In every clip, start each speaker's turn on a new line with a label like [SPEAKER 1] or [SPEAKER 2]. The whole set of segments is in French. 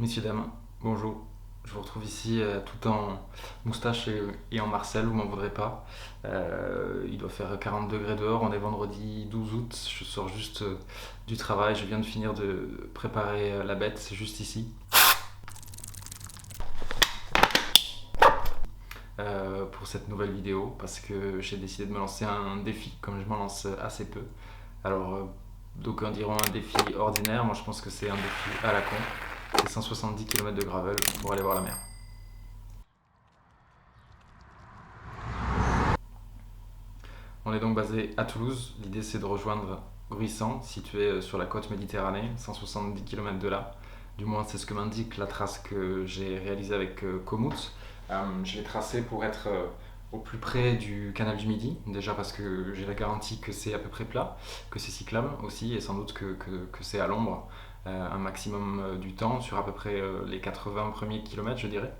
[SPEAKER 1] Messieurs, dames, bonjour. Je vous retrouve ici tout en moustache et en Marcel, vous m'en voudrez pas. Il doit faire 40 degrés dehors, on est vendredi 12 août, je sors juste du travail, je viens de finir de préparer la bête, c'est juste ici. Pour cette nouvelle vidéo, parce que j'ai décidé de me lancer un défi, comme je m'en lance assez peu. Alors, d'aucuns diront un défi ordinaire, moi je pense que c'est un défi à la con. C'est 170 km de gravel pour aller voir la mer. On est donc basé à Toulouse. L'idée c'est de rejoindre Gruissant, situé sur la côte méditerranée, 170 km de là. Du moins c'est ce que m'indique la trace que j'ai réalisée avec Komoot. Je l'ai tracée pour être au plus près du canal du Midi, déjà parce que j'ai la garantie que c'est à peu près plat, que c'est cyclable aussi, et sans doute que c'est à l'ombre un maximum du temps, sur à peu près les 80 premiers kilomètres je dirais.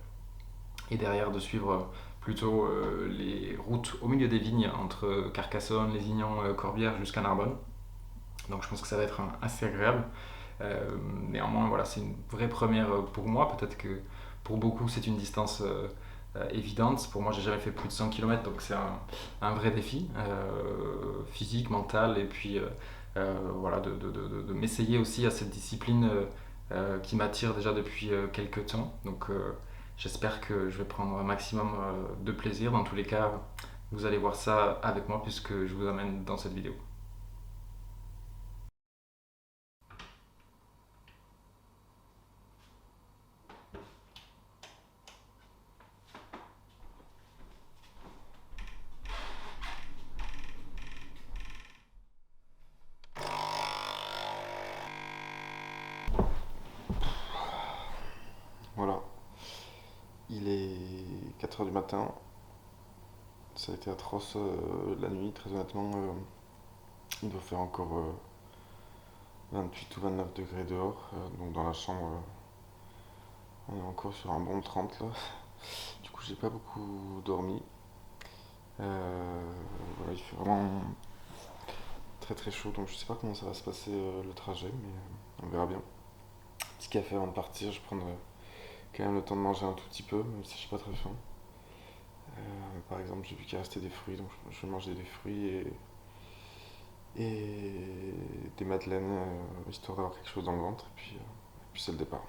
[SPEAKER 1] Et derrière de suivre plutôt les routes au milieu des vignes entre Carcassonne, Lézignan, Corbière jusqu'à Narbonne. Donc je pense que ça va être assez agréable. Néanmoins, voilà, c'est une vraie première pour moi. Peut-être que pour beaucoup, c'est une distance évidente. Pour moi, j'ai jamais fait plus de 100 km, donc c'est un vrai défi physique, mental, et puis voilà, de m'essayer aussi à cette discipline qui m'attire déjà depuis quelques temps. Donc j'espère que je vais prendre un maximum de plaisir. Dans tous les cas, vous allez voir ça avec moi puisque je vous amène dans cette vidéo.
[SPEAKER 2] Voilà, il est 4 heures du matin, ça a été atroce la nuit, très honnêtement. Il doit faire encore 28 ou 29 degrés dehors, donc dans la chambre, on est encore sur un bon 30 là. Du coup, j'ai pas beaucoup dormi. Voilà, il fait vraiment très très chaud, donc je sais pas comment ça va se passer le trajet, mais on verra bien. Petit café avant de partir, je prendrai quand même le temps de manger un tout petit peu, même si je suis pas très faim. Par exemple, j'ai vu qu'il restait des fruits, donc je vais manger des fruits et des madeleines, histoire d'avoir quelque chose dans le ventre, et puis c'est le départ.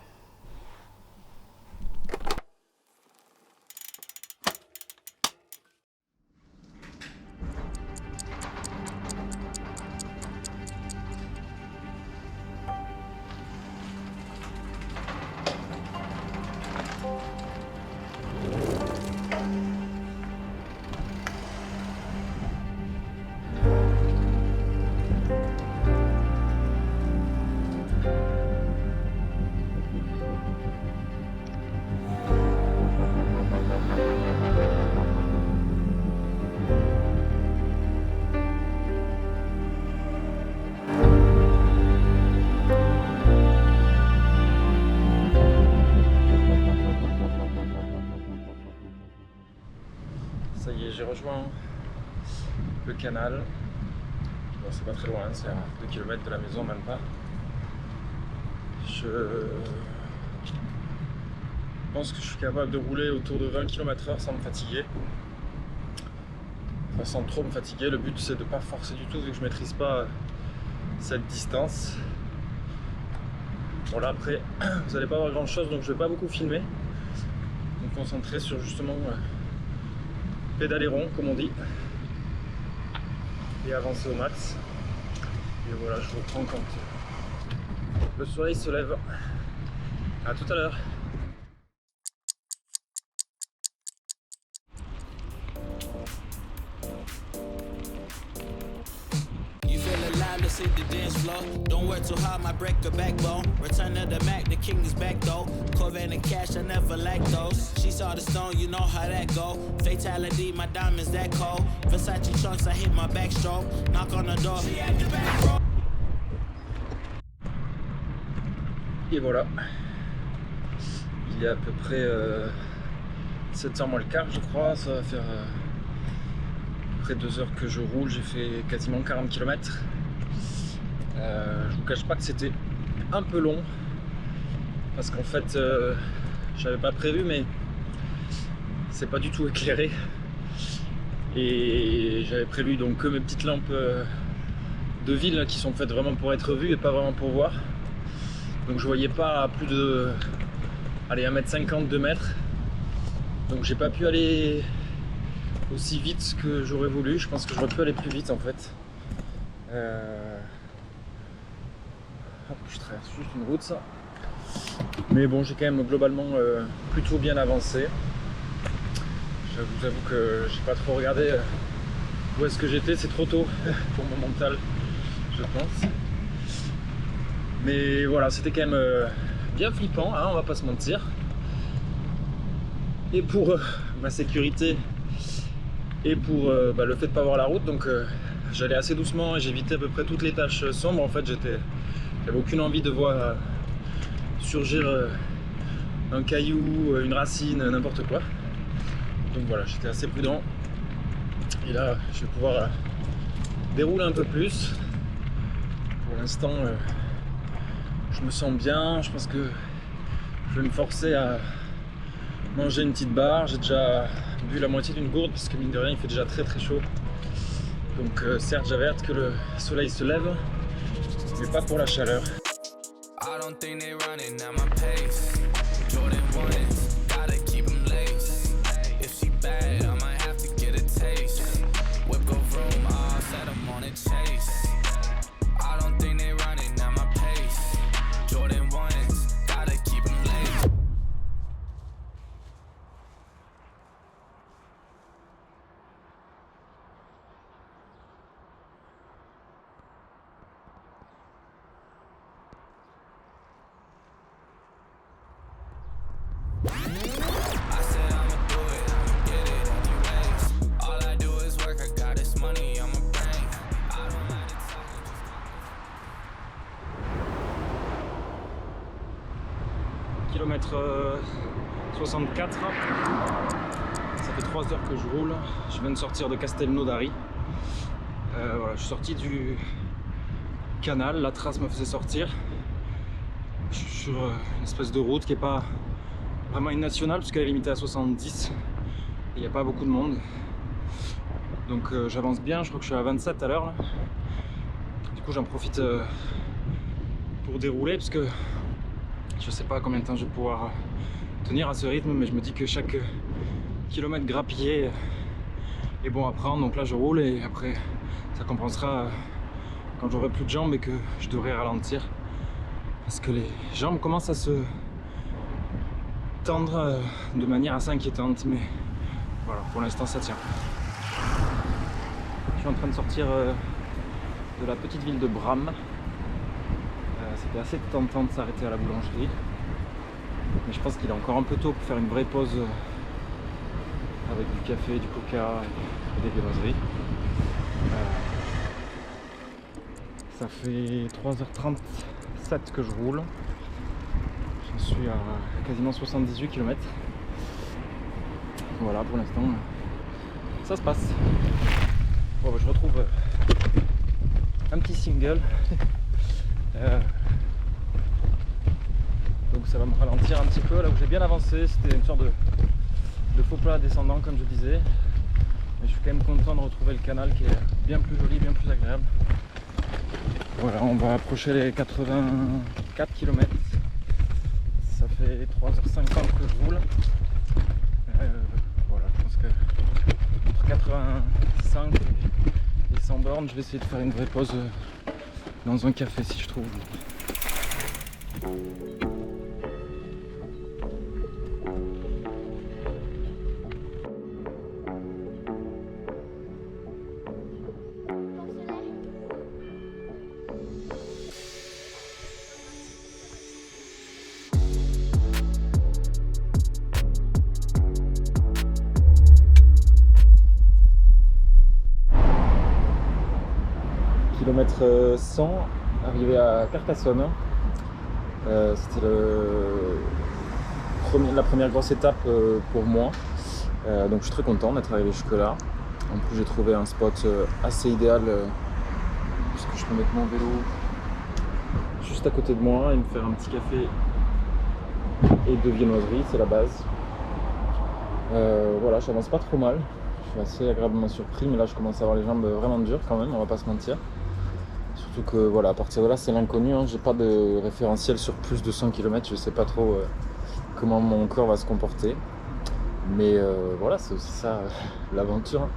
[SPEAKER 1] Ça y est, j'ai rejoint le canal. Bon, c'est pas très loin, c'est à 2 km de la maison, même pas. Je pense que je suis capable de rouler autour de 20 km/h sans me fatiguer. Enfin, sans trop me fatiguer. Le but c'est de pas forcer du tout vu que je maîtrise pas cette distance. Bon là après, vous allez pas voir grand chose donc je vais pas beaucoup filmer. Me concentrer sur justement pédaler rond comme on dit. Et avancer au max. Et voilà, je reprends quand le soleil se lève. A tout à l'heure.
[SPEAKER 3] You feel alive, let's hit the dance floor. Don't work too hard, my break a backbone. Return of the Mac, the king is back though. Corvette and cash, I never lack those. She saw the stone, you know how that go. Fatality, my diamonds that cold. Versace trunks, I hit my backstroke. Knock on the door. She at the back row.
[SPEAKER 1] Et voilà. Il est à peu près 7h moins le quart, je crois. Ça va faire après 2 heures que je roule. J'ai fait quasiment 40 km. Je vous cache pas que c'était un peu long. parce qu'en fait j'avais pas prévu, mais c'est pas du tout éclairé et j'avais prévu donc que mes petites lampes de ville là, qui sont faites vraiment pour être vues et pas vraiment pour voir. Donc je voyais pas à plus de 1m50, 2 mètres. Donc j'ai pas pu aller aussi vite que j'aurais voulu. Je pense que j'aurais pu aller plus vite en fait. Je traverse juste une route ça. Mais bon, j'ai quand même globalement plutôt bien avancé. Je vous avoue que j'ai pas trop regardé où est-ce que j'étais, c'est trop tôt pour mon mental, je pense. Mais voilà, c'était quand même bien flippant, hein, on va pas se mentir. Et pour ma sécurité et pour le fait de pas voir la route, donc j'allais assez doucement et j'évitais à peu près toutes les taches sombres. En fait, j'avais aucune envie de voir surgir un caillou, une racine, n'importe quoi. Donc voilà, j'étais assez prudent. Et là, je vais pouvoir dérouler un peu plus. Pour l'instant, je me sens bien. Je pense que je vais me forcer à manger une petite barre. J'ai déjà bu la moitié d'une gourde parce que mine de rien, il fait déjà très très chaud. Donc certes, j'avais hâte que le soleil se lève, mais pas pour la chaleur. Kilomètre 64, ça fait 3 heures que je roule. Je viens de sortir de Castelnaudary. Voilà, je suis sorti du canal, la trace me faisait sortir. Je suis sur une espèce de route qui n'est pas vraiment une nationale puisqu'elle est limitée à 70 et il n'y a pas beaucoup de monde. Donc j'avance bien, je crois que je suis à 27 à l'heure. Du coup j'en profite pour dérouler parce que je sais pas combien de temps je vais pouvoir tenir à ce rythme, mais je me dis que chaque kilomètre grappillé est bon à prendre. Donc là je roule et après ça compensera quand j'aurai plus de jambes et que je devrais ralentir parce que les jambes commencent à se tendre de manière assez inquiétante, mais voilà, pour l'instant ça tient. Je suis en train de sortir de la petite ville de Bram. C'était assez tentant de s'arrêter à la boulangerie, mais je pense qu'il est encore un peu tôt pour faire une vraie pause avec du café, du coca et des viennoiseries. Ça fait 3h37 que je roule. Je suis à quasiment 78 km. Voilà, pour l'instant, ça se passe. Bon, je retrouve un petit single. Donc ça va me ralentir un petit peu. Là où j'ai bien avancé, c'était une sorte de faux plat descendant comme je disais. Mais je suis quand même content de retrouver le canal qui est bien plus joli, bien plus agréable. Voilà, on va approcher les 84 km. Ça fait 3h50 que je roule. Voilà, je pense que entre 85 et 100 bornes, je vais essayer de faire une vraie pause dans un café si je trouve. Kilomètre 100, arrivé à Carcassonne. C'était la première grosse étape pour moi. Donc je suis très content d'être arrivé jusque là. En plus j'ai trouvé un spot assez idéal puisque je peux mettre mon vélo juste à côté de moi et me faire un petit café et de viennoiserie, c'est la base. Voilà, j'avance pas trop mal. Je suis assez agréablement surpris, mais là je commence à avoir les jambes vraiment dures quand même, on va pas se mentir. Surtout que voilà, à partir de là c'est l'inconnu, hein. J'ai pas de référentiel sur plus de 100 km, je sais pas trop comment mon corps va se comporter. Mais voilà, c'est aussi ça l'aventure.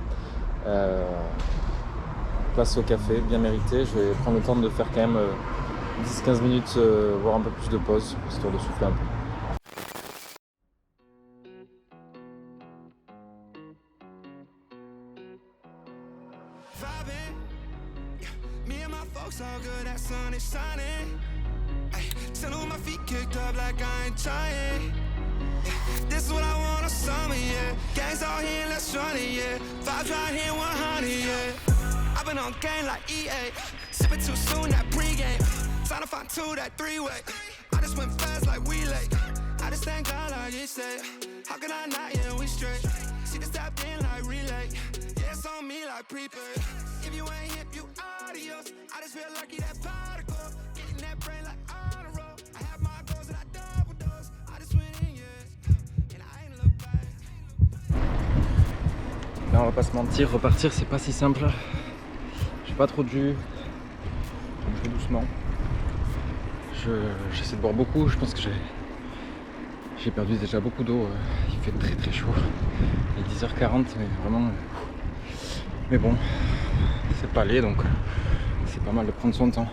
[SPEAKER 1] Place au café, bien mérité. Je vais prendre le temps de faire quand même 10-15 minutes, voire un peu plus de pause, histoire de souffler un peu.
[SPEAKER 3] Me and my folks all good, that sun is shining. Ay, chillin' with my feet kicked up like I ain't trying. This is what I want on summer, yeah. Gangs all here, let's run it, yeah. Vibes right here, 100, yeah. I've been on game like EA. Sippin' too soon, that pregame. Trying to find two, that three-way. I just went fast like we late. I just thank God like he said. How can I not, yeah, we straight. She just tapped in like relay. Yeah, it's on me like prepaid. If you ain't hip, you adios. I just feel lucky that particle. Getting that brain like on a roll. I have my goals and I double dose. I just went in, yeah. And I ain't look back.
[SPEAKER 1] Là, on va pas se mentir, repartir c'est pas si simple. J'ai pas trop de jus. Donc je vais doucement. J'essaie de boire beaucoup, je pense que j'ai perdu déjà beaucoup d'eau. Il fait très très chaud. Il est 10h40, mais vraiment. Mais bon, c'est pas laid donc c'est pas mal de prendre son temps.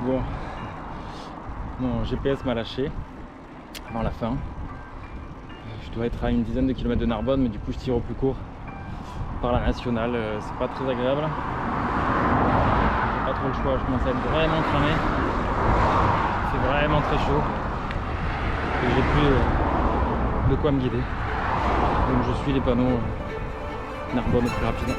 [SPEAKER 1] Bon, mon GPS m'a lâché avant la fin. Je dois être à une dizaine de kilomètres de Narbonne, mais du coup je tire au plus court par la nationale. C'est pas très agréable. J'ai pas trop le choix, je commence à être vraiment cramé. C'est vraiment très chaud. Et j'ai plus de quoi me guider. Donc je suis les panneaux Narbonne le plus rapidement.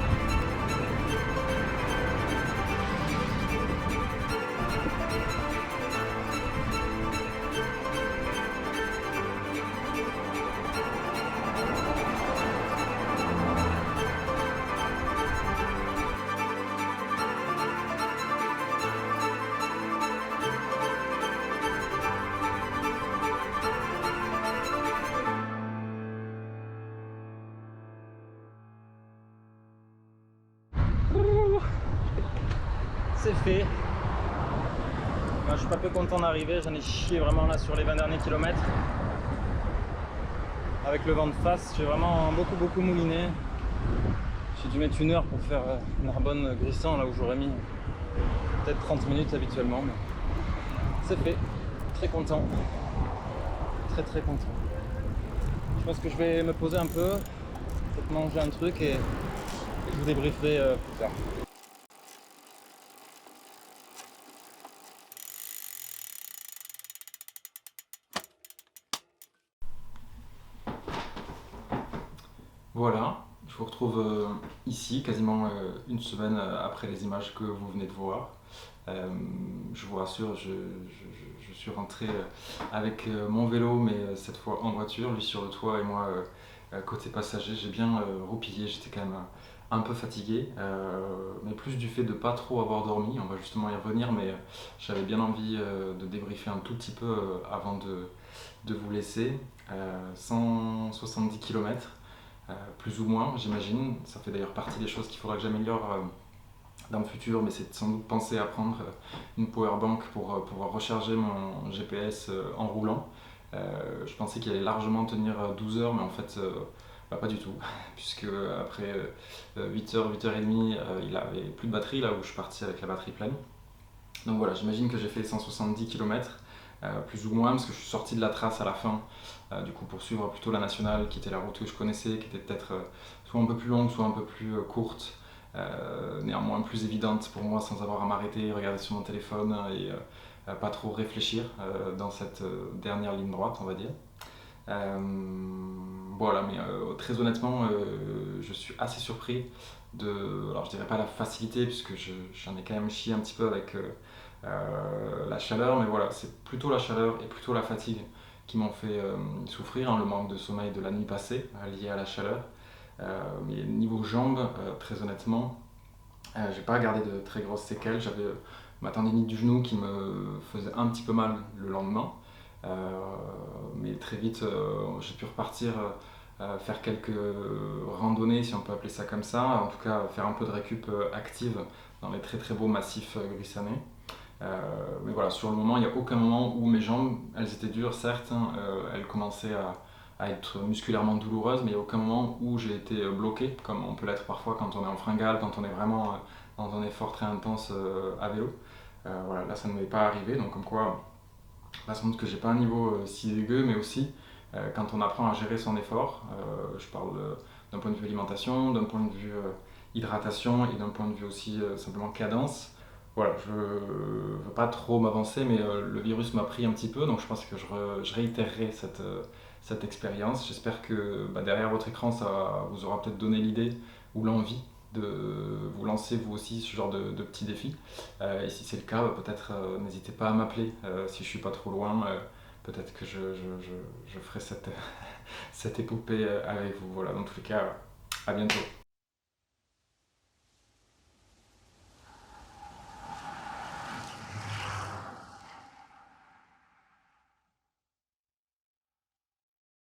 [SPEAKER 1] C'est fait. Moi, je suis pas peu content d'arriver, j'en ai chié vraiment là sur les 20 derniers kilomètres. Avec le vent de face, j'ai vraiment beaucoup mouliné. J'ai dû mettre 1 heure pour faire Narbonne-Grissant, là où j'aurais mis peut-être 30 minutes habituellement. Mais c'est fait. Très content. Très content. Je pense que je vais me poser un peu, peut-être manger un truc et je vous débrieferai plus tard. Voilà, je vous retrouve ici quasiment une semaine après les images que vous venez de voir. Je vous rassure, je suis rentré avec mon vélo, mais cette fois en voiture, lui sur le toit et moi côté passager. J'ai bien roupillé, j'étais quand même un peu fatigué, mais plus du fait de pas trop avoir dormi. On va justement y revenir, mais j'avais bien envie de débriefer un tout petit peu avant de vous laisser. 170 km. Plus ou moins, j'imagine. Ça fait d'ailleurs partie des choses qu'il faudra que j'améliore dans le futur, mais c'est sans doute penser à prendre une powerbank pour pouvoir recharger mon GPS en roulant. Je pensais qu'il allait largement tenir 12 heures, mais en fait, pas du tout, puisque après 8h, 8h30, il avait plus de batterie là où je suis parti avec la batterie pleine. Donc voilà, j'imagine que j'ai fait 170 km, plus ou moins, parce que je suis sorti de la trace à la fin, du coup pour suivre plutôt la nationale, qui était la route que je connaissais, qui était peut-être soit un peu plus longue, soit un peu plus courte, néanmoins plus évidente pour moi sans avoir à m'arrêter, regarder sur mon téléphone et pas trop réfléchir dans cette dernière ligne droite, on va dire. Voilà, mais très honnêtement, je suis assez surpris alors je dirais pas la facilité, puisque j'en ai quand même chié un petit peu avec la chaleur, mais voilà, c'est plutôt la chaleur et plutôt la fatigue qui m'ont fait souffrir, hein, le manque de sommeil de la nuit passée lié à la chaleur. Mais niveau jambes, très honnêtement, j'ai pas gardé de très grosses séquelles. J'avais ma tendinite du genou qui me faisait un petit peu mal le lendemain. Mais très vite, j'ai pu repartir faire quelques randonnées, si on peut appeler ça comme ça. En tout cas, faire un peu de récup active dans les très très beaux massifs grissanés. Mais voilà, sur le moment, il n'y a aucun moment où mes jambes, elles étaient dures, certes, hein, elles commençaient à être musculairement douloureuses, mais il n'y a aucun moment où j'ai été bloqué, comme on peut l'être parfois quand on est en fringale, quand on est vraiment dans un effort très intense à vélo. Voilà, là, ça ne m'est pas arrivé, donc comme quoi, là, ça montre que j'ai pas un niveau si dégueu, mais aussi quand on apprend à gérer son effort, je parle d'un point de vue alimentation, d'un point de vue hydratation et d'un point de vue aussi simplement cadence. Voilà, je ne veux pas trop m'avancer, mais le virus m'a pris un petit peu, donc je pense que je réitérerai cette expérience. J'espère que derrière votre écran, ça vous aura peut-être donné l'idée ou l'envie de vous lancer vous aussi ce genre de petits défis. Et si c'est le cas, peut-être n'hésitez pas à m'appeler si je suis pas trop loin. Peut-être que je ferai cette épopée avec vous. Voilà, dans tous les cas, à bientôt.